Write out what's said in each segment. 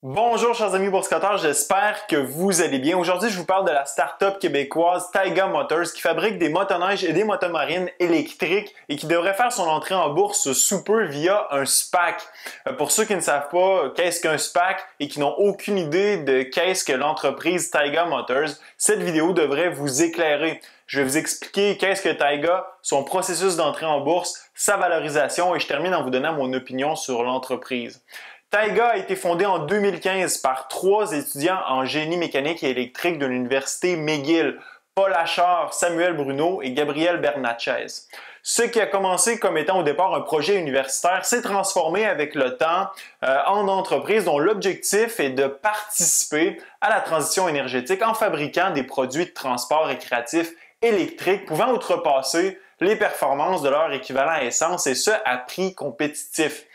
Bonjour chers amis boursicotteurs, j'espère que vous allez bien. Aujourd'hui, je vous parle de la start-up québécoise Taiga Motors qui fabrique des motoneiges et des motomarines électriques et qui devrait faire son entrée en bourse sous peu via un SPAC. Pour ceux qui ne savent pas qu'est-ce qu'un SPAC et qui n'ont aucune idée de qu'est-ce que l'entreprise Taiga Motors, cette vidéo devrait vous éclairer. Je vais vous expliquer qu'est-ce que Taiga, son processus d'entrée en bourse, sa valorisation et je termine en vous donnant mon opinion sur l'entreprise. Taiga a été fondée en 2015 par 3 étudiants en génie mécanique et électrique de l'université McGill, Paul Achard, Samuel Bruno et Gabriel Bernatchez. Ce qui a commencé comme étant au départ un projet universitaire s'est transformé avec le temps en entreprise dont l'objectif est de participer à la transition énergétique en fabriquant des produits de transport récréatif électriques pouvant outrepasser les performances de leur équivalent à essence et ce à prix compétitif.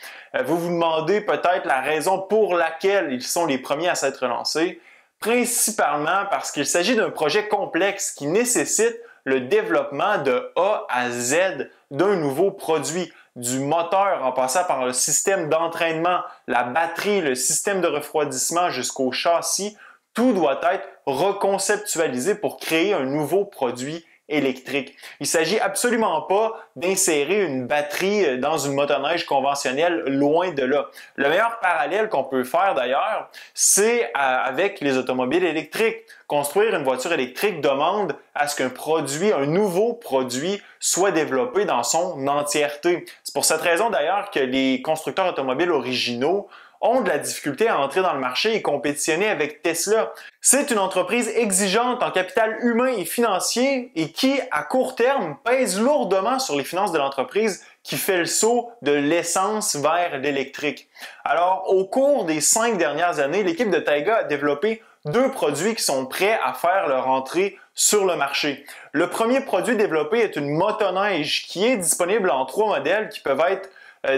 Vous vous demandez peut-être la raison pour laquelle ils sont les premiers à s'être lancés, principalement parce qu'il s'agit d'un projet complexe qui nécessite le développement de A à Z d'un nouveau produit, du moteur en passant par le système d'entraînement, la batterie, le système de refroidissement jusqu'au châssis. Tout doit être reconceptualisé pour créer un nouveau produit électrique. Il ne s'agit absolument pas d'insérer une batterie dans une motoneige conventionnelle, loin de là. Le meilleur parallèle qu'on peut faire d'ailleurs, c'est avec les automobiles électriques. Construire une voiture électrique demande à ce qu'un produit, un nouveau produit, soit développé dans son entièreté. C'est pour cette raison d'ailleurs que les constructeurs automobiles originaux ont de la difficulté à entrer dans le marché et compétitionner avec Tesla. C'est une entreprise exigeante en capital humain et financier et qui, à court terme, pèse lourdement sur les finances de l'entreprise qui fait le saut de l'essence vers l'électrique. Alors, au cours des 5 dernières années, l'équipe de Taiga a développé 2 produits qui sont prêts à faire leur entrée sur le marché. Le premier produit développé est une motoneige qui est disponible en 3 modèles qui peuvent être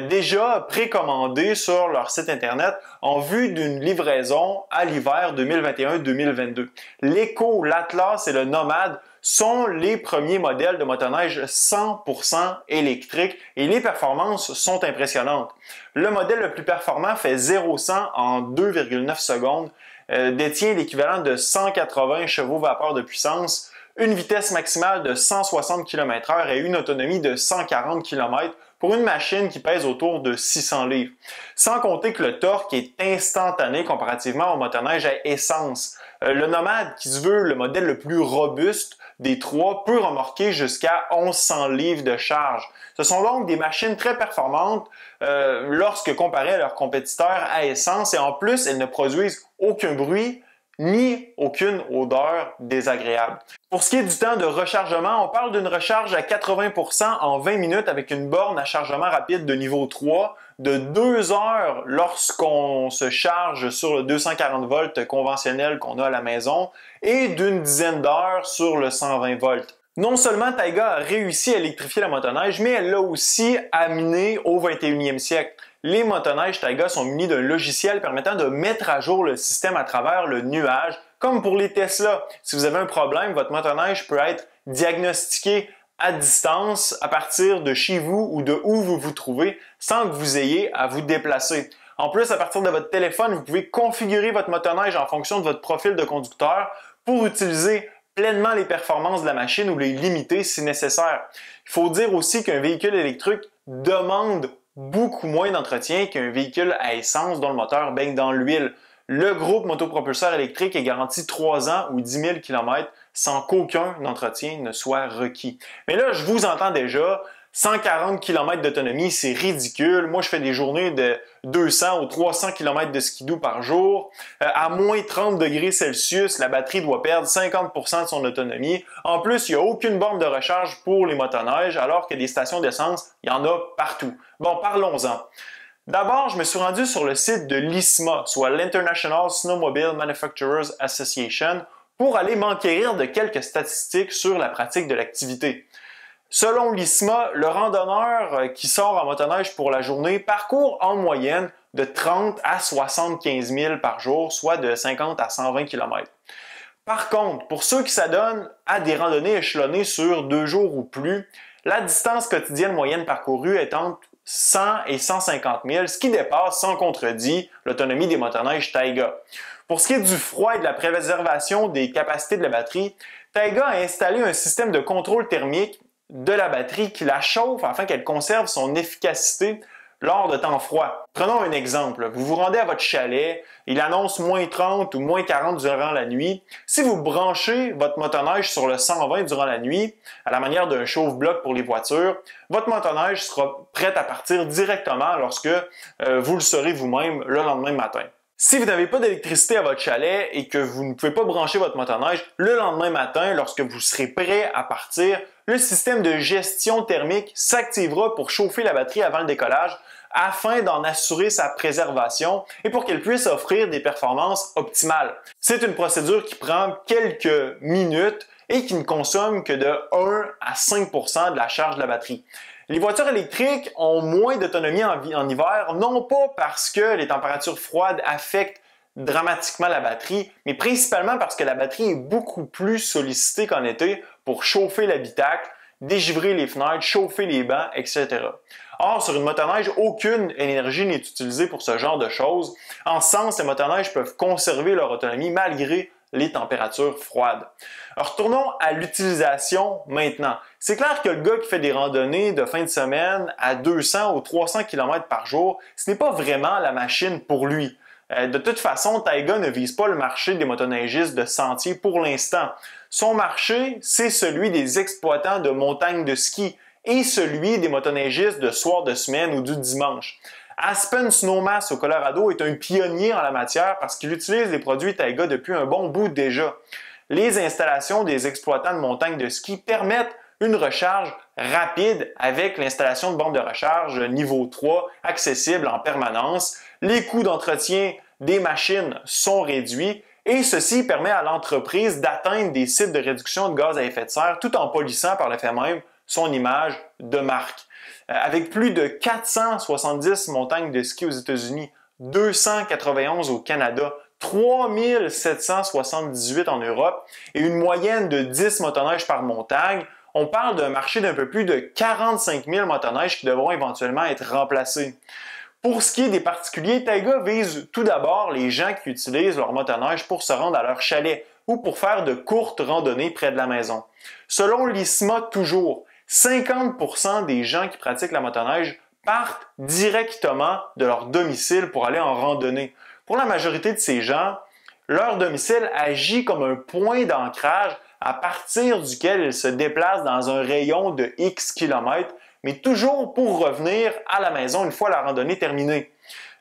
déjà précommandés sur leur site internet en vue d'une livraison à l'hiver 2021-2022. L'Eco, l'Atlas et le Nomade sont les premiers modèles de motoneige 100% électriques et les performances sont impressionnantes. Le modèle le plus performant fait 0-100 en 2,9 secondes, détient l'équivalent de 180 chevaux vapeur de puissance, une vitesse maximale de 160 km/h et une autonomie de 140 km pour une machine qui pèse autour de 600 livres. Sans compter que le torque est instantané comparativement au motoneige à essence. Le Nomade, qui se veut le modèle le plus robuste des 3, peut remorquer jusqu'à 1100 livres de charge. Ce sont donc des machines très performantes lorsque comparées à leurs compétiteurs à essence et en plus, elles ne produisent aucun bruit ni aucune odeur désagréable. Pour ce qui est du temps de rechargement, on parle d'une recharge à 80% en 20 minutes avec une borne à chargement rapide de niveau 3, de 2 heures lorsqu'on se charge sur le 240 volts conventionnel qu'on a à la maison et d'une dizaine d'heures sur le 120 volts. Non seulement Taiga a réussi à électrifier la motoneige, mais elle l'a aussi amené au 21e siècle. Les motoneiges Taiga sont munis d'un logiciel permettant de mettre à jour le système à travers le nuage, comme pour les Tesla. Si vous avez un problème, votre motoneige peut être diagnostiqué à distance à partir de chez vous ou de où vous vous trouvez sans que vous ayez à vous déplacer. En plus, à partir de votre téléphone, vous pouvez configurer votre motoneige en fonction de votre profil de conducteur pour utiliser pleinement les performances de la machine ou les limiter si nécessaire. Il faut dire aussi qu'un véhicule électrique demande beaucoup moins d'entretien qu'un véhicule à essence dont le moteur baigne dans l'huile. Le groupe motopropulseur électrique est garanti 3 ans ou 10 000 km sans qu'aucun entretien ne soit requis. Mais là, je vous entends déjà, 140 km d'autonomie, c'est ridicule. Moi, je fais des journées de 200 ou 300 km de skidoo par jour. À moins 30 degrés Celsius, la batterie doit perdre 50% de son autonomie. En plus, il n'y a aucune borne de recharge pour les motoneiges, alors que des stations d'essence, il y en a partout. Bon, parlons-en. D'abord, je me suis rendu sur le site de l'ISMA, soit l'International Snowmobile Manufacturers Association, pour aller m'enquérir de quelques statistiques sur la pratique de l'activité. Selon l'ISMA, le randonneur qui sort en motoneige pour la journée parcourt en moyenne de 30 à 75 000 par jour, soit de 50 à 120 km. Par contre, pour ceux qui s'adonnent à des randonnées échelonnées sur 2 jours ou plus, la distance quotidienne moyenne parcourue est entre 100 et 150 000, ce qui dépasse sans contredit l'autonomie des motoneiges Taiga. Pour ce qui est du froid et de la préservation des capacités de la batterie, Taiga a installé un système de contrôle thermique de la batterie qui la chauffe afin qu'elle conserve son efficacité lors de temps froids. Prenons un exemple. Vous vous rendez à votre chalet, il annonce moins 30 ou moins 40 durant la nuit. Si vous branchez votre motoneige sur le 120 durant la nuit, à la manière d'un chauffe-bloc pour les voitures, votre motoneige sera prête à partir directement lorsque vous le serez vous-même le lendemain matin. Si vous n'avez pas d'électricité à votre chalet et que vous ne pouvez pas brancher votre motoneige, le lendemain matin, lorsque vous serez prêt à partir, le système de gestion thermique s'activera pour chauffer la batterie avant le décollage afin d'en assurer sa préservation et pour qu'elle puisse offrir des performances optimales. C'est une procédure qui prend quelques minutes et qui ne consomme que de 1 à 5 % de la charge de la batterie. Les voitures électriques ont moins d'autonomie en hiver, non pas parce que les températures froides affectent dramatiquement la batterie, mais principalement parce que la batterie est beaucoup plus sollicitée qu'en été pour chauffer l'habitacle, dégivrer les fenêtres, chauffer les bancs, etc. Or, sur une motoneige, aucune énergie n'est utilisée pour ce genre de choses. En ce sens, les motoneiges peuvent conserver leur autonomie malgré les températures froides. Alors, retournons à l'utilisation maintenant. C'est clair que le gars qui fait des randonnées de fin de semaine à 200 ou 300 km par jour, ce n'est pas vraiment la machine pour lui. De toute façon, Taiga ne vise pas le marché des motoneigistes de sentier pour l'instant. Son marché, c'est celui des exploitants de montagnes de ski et celui des motoneigistes de soir de semaine ou du dimanche. Aspen Snowmass au Colorado est un pionnier en la matière parce qu'il utilise les produits Taiga depuis un bon bout déjà. Les installations des exploitants de montagnes de ski permettent une recharge rapide avec l'installation de bornes de recharge niveau 3 accessibles en permanence. Les coûts d'entretien des machines sont réduits et ceci permet à l'entreprise d'atteindre des cibles de réduction de gaz à effet de serre tout en polissant par le fait même son image de marque. Avec plus de 470 montagnes de ski aux États-Unis, 291 au Canada, 3778 en Europe et une moyenne de 10 motoneiges par montagne, on parle d'un marché d'un peu plus de 45 000 motoneiges qui devront éventuellement être remplacés. Pour ce qui est des particuliers, Taiga vise tout d'abord les gens qui utilisent leur motoneige pour se rendre à leur chalet ou pour faire de courtes randonnées près de la maison. Selon l'ISMA toujours, 50 % des gens qui pratiquent la motoneige partent directement de leur domicile pour aller en randonnée. Pour la majorité de ces gens, leur domicile agit comme un point d'ancrage à partir duquel ils se déplacent dans un rayon de X kilomètres, mais toujours pour revenir à la maison une fois la randonnée terminée.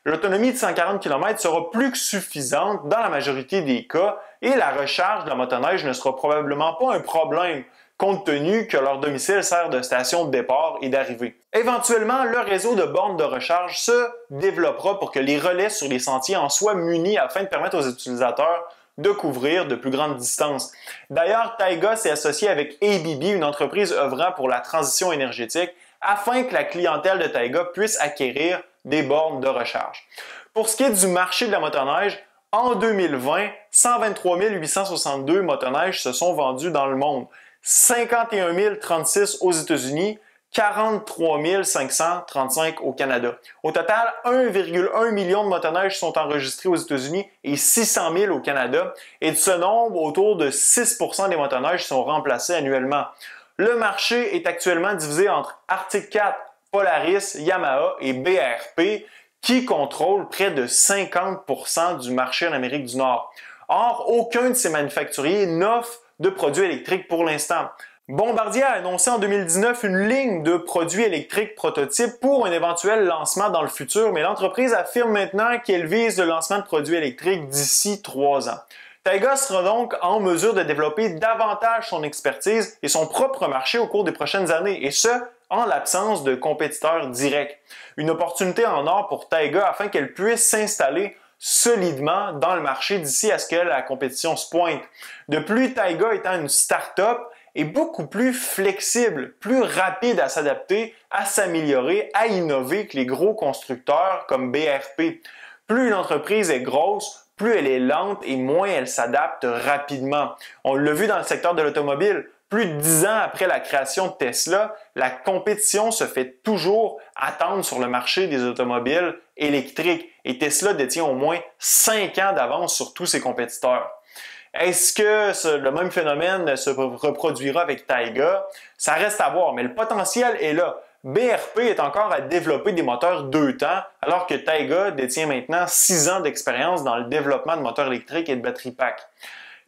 L'autonomie de 140 km sera plus que suffisante dans la majorité des cas et la recharge de la motoneige ne sera probablement pas un problème, compte tenu que leur domicile sert de station de départ et d'arrivée. Éventuellement, le réseau de bornes de recharge se développera pour que les relais sur les sentiers en soient munis afin de permettre aux utilisateurs de couvrir de plus grandes distances. D'ailleurs, Taiga s'est associé avec ABB, une entreprise œuvrant pour la transition énergétique, afin que la clientèle de Taiga puisse acquérir des bornes de recharge. Pour ce qui est du marché de la motoneige, en 2020, 123 862 motoneiges se sont vendus dans le monde. 51 036 aux États-Unis, 43 535 au Canada. Au total, 1,1 million de motoneiges sont enregistrés aux États-Unis et 600 000 au Canada. Et de ce nombre, autour de 6 % des motoneiges sont remplacés annuellement. Le marché est actuellement divisé entre Arctic Cat, Polaris, Yamaha et BRP qui contrôlent près de 50 % du marché en Amérique du Nord. Or, aucun de ces manufacturiers n'offre de produits électriques pour l'instant. Bombardier a annoncé en 2019 une ligne de produits électriques prototypes pour un éventuel lancement dans le futur, mais l'entreprise affirme maintenant qu'elle vise le lancement de produits électriques d'ici 3 ans. Taiga sera donc en mesure de développer davantage son expertise et son propre marché au cours des prochaines années, et ce, en l'absence de compétiteurs directs. Une opportunité en or pour Taiga afin qu'elle puisse s'installer solidement dans le marché d'ici à ce que la compétition se pointe. De plus, Taiga étant une start-up est beaucoup plus flexible, plus rapide à s'adapter, à s'améliorer, à innover que les gros constructeurs comme BRP. Plus une entreprise est grosse, plus elle est lente et moins elle s'adapte rapidement. On l'a vu dans le secteur de l'automobile. Plus de 10 ans après la création de Tesla, la compétition se fait toujours attendre sur le marché des automobiles électriques et Tesla détient au moins 5 ans d'avance sur tous ses compétiteurs. Est-ce que le même phénomène se reproduira avec Taiga? Ça reste à voir, mais le potentiel est là. BRP est encore à développer des moteurs 2 temps, alors que Taiga détient maintenant 6 ans d'expérience dans le développement de moteurs électriques et de batterie pack.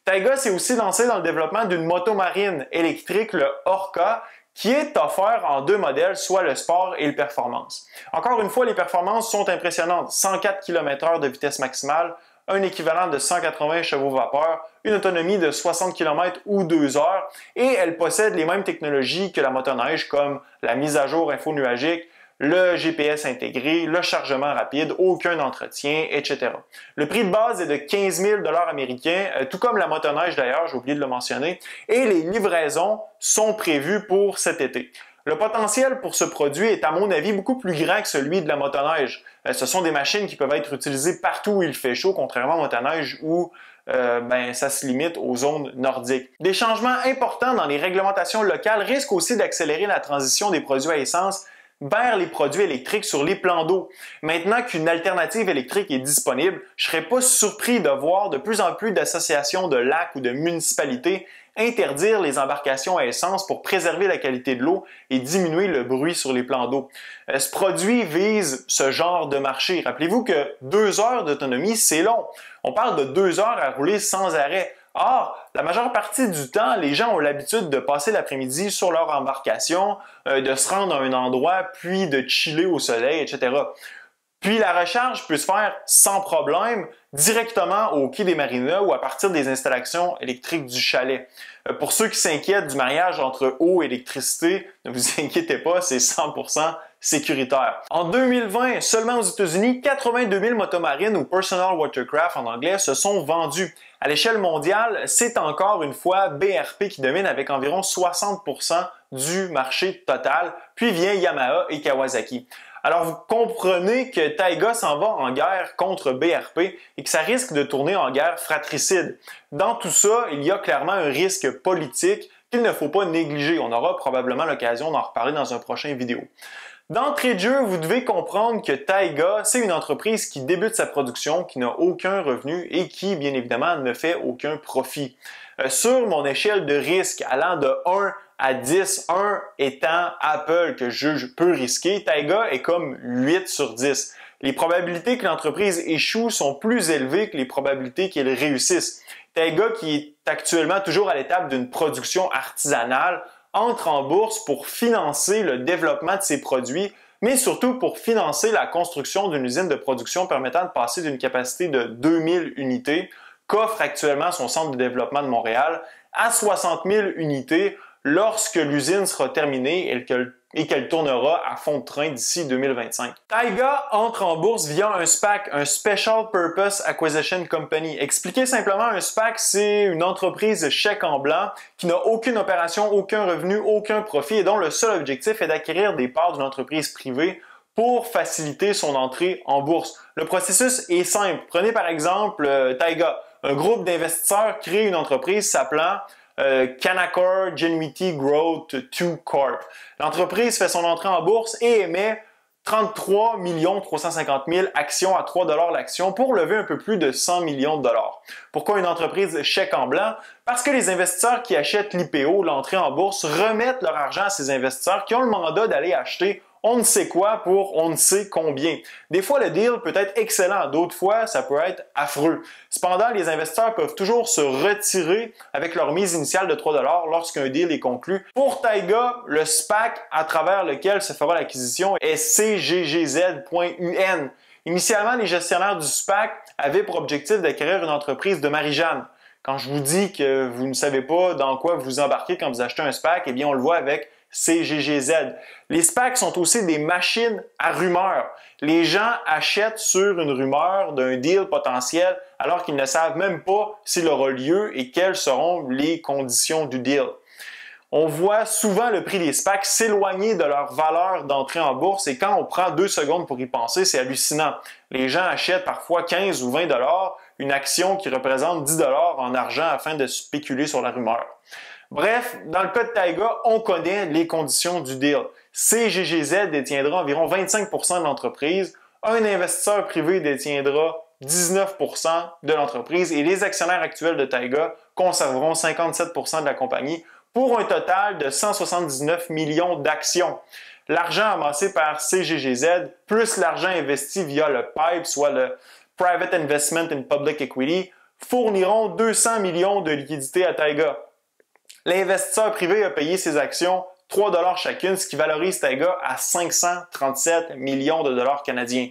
Taiga s'est aussi lancé dans le développement d'une moto marine électrique, le Orca, qui est offert en 2 modèles, soit le Sport et le Performance. Encore une fois, les performances sont impressionnantes. 104 km/h de vitesse maximale, un équivalent de 180 chevaux-vapeur, une autonomie de 60 km ou 2 heures, et elle possède les mêmes technologies que la motoneige comme la mise à jour infonuagique, le GPS intégré, le chargement rapide, aucun entretien, etc. Le prix de base est de 15 000 $ américains, tout comme la motoneige d'ailleurs, j'ai oublié de le mentionner, et les livraisons sont prévues pour cet été. Le potentiel pour ce produit est à mon avis beaucoup plus grand que celui de la motoneige. Ce sont des machines qui peuvent être utilisées partout où il fait chaud, contrairement à la motoneige où ça se limite aux zones nordiques. Des changements importants dans les réglementations locales risquent aussi d'accélérer la transition des produits à essence vers les produits électriques sur les plans d'eau. Maintenant qu'une alternative électrique est disponible, je ne serais pas surpris de voir de plus en plus d'associations de lacs ou de municipalités interdire les embarcations à essence pour préserver la qualité de l'eau et diminuer le bruit sur les plans d'eau. Ce produit vise ce genre de marché. Rappelez-vous que 2 heures d'autonomie, c'est long. On parle de 2 heures à rouler sans arrêt. Or, la majeure partie du temps, les gens ont l'habitude de passer l'après-midi sur leur embarcation, de se rendre à un endroit, puis de chiller au soleil, etc. Puis la recharge peut se faire sans problème directement au quai des Marinas ou à partir des installations électriques du chalet. Pour ceux qui s'inquiètent du mariage entre eau et électricité, ne vous inquiétez pas, c'est 100% sécuritaire. En 2020, seulement aux États-Unis, 82 000 motomarines ou Personal Watercraft en anglais se sont vendues. À l'échelle mondiale, c'est encore une fois BRP qui domine avec environ 60% du marché total, puis vient Yamaha et Kawasaki. Alors vous comprenez que Taiga s'en va en guerre contre BRP et que ça risque de tourner en guerre fratricide. Dans tout ça, il y a clairement un risque politique qu'il ne faut pas négliger. On aura probablement l'occasion d'en reparler dans un prochain vidéo. D'entrée de jeu, vous devez comprendre que Taiga, c'est une entreprise qui débute sa production, qui n'a aucun revenu et qui, bien évidemment, ne fait aucun profit. Sur mon échelle de risque allant de 1 à 10, 1 étant Apple que je juge peu risqué, Taiga est comme 8 sur 10. Les probabilités que l'entreprise échoue sont plus élevées que les probabilités qu'elle réussisse. Taiga, qui est actuellement toujours à l'étape d'une production artisanale, entre en bourse pour financer le développement de ses produits, mais surtout pour financer la construction d'une usine de production permettant de passer d'une capacité de 2000 unités, qu'offre actuellement son centre de développement de Montréal, à 60 000 unités lorsque l'usine sera terminée et qu'elle tournera à fond de train d'ici 2025. Taiga entre en bourse via un SPAC, un Special Purpose Acquisition Company. Expliquer simplement, un SPAC, c'est une entreprise chèque en blanc qui n'a aucune opération, aucun revenu, aucun profit et dont le seul objectif est d'acquérir des parts d'une entreprise privée pour faciliter son entrée en bourse. Le processus est simple. Prenez par exemple Taiga. Un groupe d'investisseurs crée une entreprise s'appelant Canaccord Genuity Growth 2 Corp. L'entreprise fait son entrée en bourse et émet 33 350 000 actions à 3 $ l'action pour lever un peu plus de 100 millions de dollars. Pourquoi une entreprise chèque en blanc? Parce que les investisseurs qui achètent l'IPO, l'entrée en bourse, remettent leur argent à ces investisseurs qui ont le mandat d'aller acheter on ne sait quoi pour on ne sait combien. Des fois, le deal peut être excellent, d'autres fois, ça peut être affreux. Cependant, les investisseurs peuvent toujours se retirer avec leur mise initiale de 3 $ lorsqu'un deal est conclu. Pour Taiga, le SPAC à travers lequel se fera l'acquisition est CGGZ.UN. Initialement, les gestionnaires du SPAC avaient pour objectif d'acquérir une entreprise de Marie-Jeanne. Quand je vous dis que vous ne savez pas dans quoi vous embarquez quand vous achetez un SPAC, eh bien, on le voit avec CGGZ. Les SPAC sont aussi des machines à rumeurs. Les gens achètent sur une rumeur d'un deal potentiel alors qu'ils ne savent même pas s'il aura lieu et quelles seront les conditions du deal. On voit souvent le prix des SPAC s'éloigner de leur valeur d'entrée en bourse et quand on prend 2 secondes pour y penser, c'est hallucinant. Les gens achètent parfois 15 ou 20 $, une action qui représente 10 $ en argent afin de spéculer sur la rumeur. Bref, dans le cas de Taiga, on connaît les conditions du deal. CGGZ détiendra environ 25% de l'entreprise, un investisseur privé détiendra 19% de l'entreprise et les actionnaires actuels de Taiga conserveront 57% de la compagnie pour un total de 179 millions d'actions. L'argent amassé par CGGZ plus l'argent investi via le PIPE, soit le Private Investment in Public Equity, fourniront 200 millions de liquidités à Taiga. L'investisseur privé a payé ses actions 3 $ chacune, ce qui valorise Taiga à 537 millions de dollars canadiens.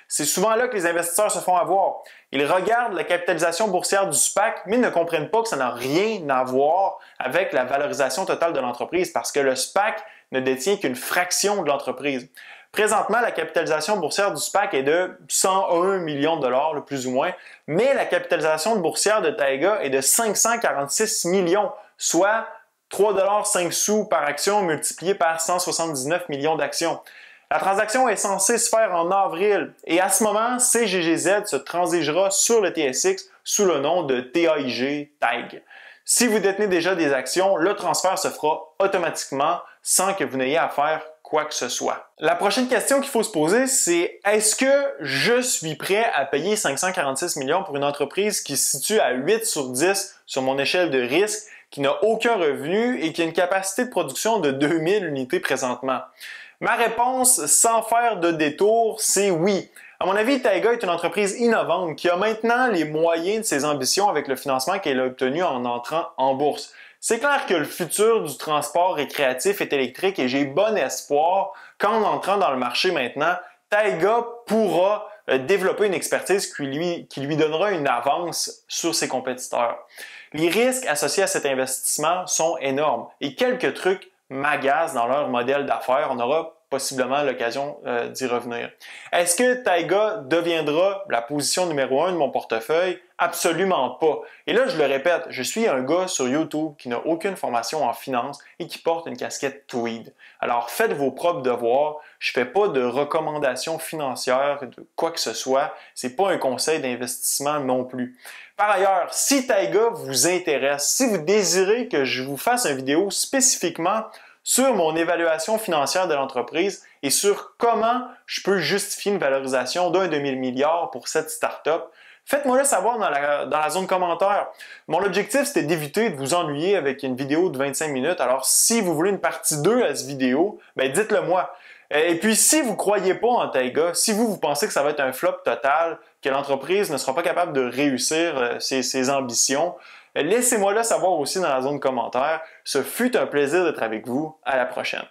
C'est souvent là que les investisseurs se font avoir. Ils regardent la capitalisation boursière du SPAC, mais ne comprennent pas que ça n'a rien à voir avec la valorisation totale de l'entreprise parce que le SPAC ne détient qu'une fraction de l'entreprise. Présentement, la capitalisation boursière du SPAC est de 101 millions de dollars, le plus ou moins, mais la capitalisation boursière de Taiga est de 546 millions, soit 3,05 $ par action multiplié par 179 millions d'actions. La transaction est censée se faire en avril et à ce moment, CGGZ se transigera sur le TSX sous le nom de TAIG TAIG. Si vous détenez déjà des actions, le transfert se fera automatiquement sans que vous n'ayez à faire quoi que ce soit. La prochaine question qu'il faut se poser, c'est est-ce que je suis prêt à payer 546 millions pour une entreprise qui se situe à 8 sur 10 sur mon échelle de risque, qui n'a aucun revenu et qui a une capacité de production de 2000 unités présentement? Ma réponse, sans faire de détour, c'est oui. À mon avis, Taiga est une entreprise innovante qui a maintenant les moyens de ses ambitions avec le financement qu'elle a obtenu en entrant en bourse. C'est clair que le futur du transport récréatif est électrique et j'ai bon espoir qu'en entrant dans le marché maintenant, Taiga pourra développer une expertise qui lui donnera une avance sur ses compétiteurs. Les risques associés à cet investissement sont énormes et quelques trucs m'agacent dans leur modèle d'affaires. On aura possiblement l'occasion d'y revenir. Est-ce que Taiga deviendra la position numéro 1 de mon portefeuille? Absolument pas. Et là, je le répète, je suis un gars sur YouTube qui n'a aucune formation en finance et qui porte une casquette tweed. Alors, faites vos propres devoirs. Je ne fais pas de recommandations financières, de quoi que ce soit. Ce n'est pas un conseil d'investissement non plus. Par ailleurs, si Taiga vous intéresse, si vous désirez que je vous fasse une vidéo spécifiquement sur mon évaluation financière de l'entreprise et sur comment je peux justifier une valorisation d'1 demi-milliard pour cette start-up, faites-moi le savoir dans la zone commentaire. Mon objectif, c'était d'éviter de vous ennuyer avec une vidéo de 25 minutes. Alors, si vous voulez une partie 2 à cette vidéo, dites-le moi. Et puis, si vous ne croyez pas en Taiga, si vous pensez que ça va être un flop total, que l'entreprise ne sera pas capable de réussir ses ambitions, laissez-moi le savoir aussi dans la zone commentaire. Ce fut un plaisir d'être avec vous. À la prochaine.